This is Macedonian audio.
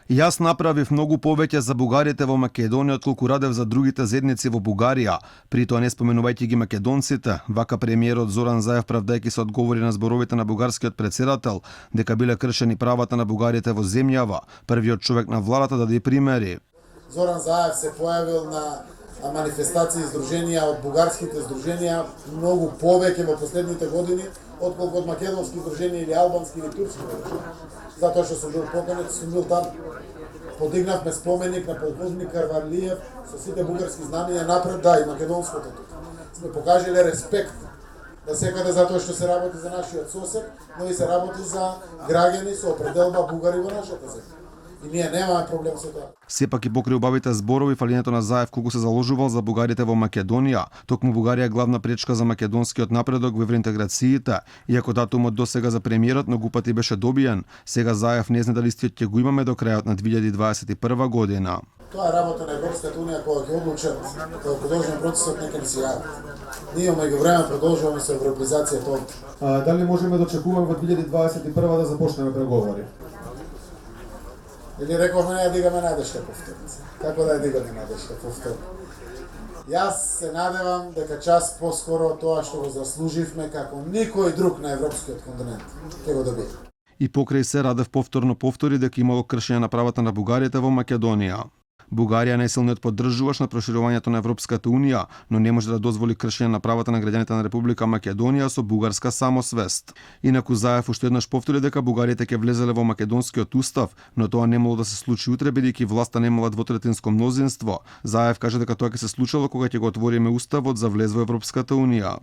Јас направив многу повеќе за бугарите во Македонија отколку радев за другите заедници во Бугарија, при тоа не споменувајќи ги македонците, вака премиерот Зоран Заев правдајќи се одговори на зборовите на бугарскиот претседател дека биле кршени правата на бугарите во земјава, првиот човек на владата да даде примери. Зоран Заев се појавил на манифестации и здруженија од бугарските здруженија многу повеќе во последните години отколку од македонски здруженија или албански или турски здруженија. Затоа што сум бил поканет, сум бил таму. Подигнавме споменик на полковник Карварлиев со сите бугарски знамења напред, да, и македонското тука. Сме покажале респект да секаде затоа што се работи за нашиот сосед, но и се работи за граѓани со определба бугари во нашата земја. И ние немаме проблем со тоа. Сепак и покрај убавите зборови, фалењето на Заев колку се заложувал за бугарите во Македонија, токму Бугарија е главна пречка за македонскиот напредок во евроинтеграциите, иако датумот досега за премиерот многу пати беше добиен, сега Заев не знае дали истиот ќе го имаме до крајот на 2021 година. Тоа е работа на Европската унија која ќе одлучат кога продолжиме процесот, нека не се јават. Ние меѓувреме продолжуваме со европеизацијата. Дали можеме да очекуваме во 2021 да започнеме преговори? Или рековме не ја дигаме надежка повторно. Како да ја дигаме надежка повторно? Јас се надевам дека час поскоро тоа што го заслуживме како никој друг на европскиот континент ќе го добие. И покрај се Радев повторно повтори дека имало кршење на правата на бугарите во Македонија. Бугарија е најсилниот поддржуваш на проширувањето на Европската унија, но не може да дозволи кршење на правата на граѓаните на Република Македонија со бугарска самосвест. Инаку Заев уште еднаш повтори дека бугарите ќе влезеле во македонскиот устав, но тоа не могло да се случи утре бидејќи власта немала двотретинско мнозинство. Заев кажа дека тоа ќе се случило кога ќе го отвориме уставот за влез во Европската унија.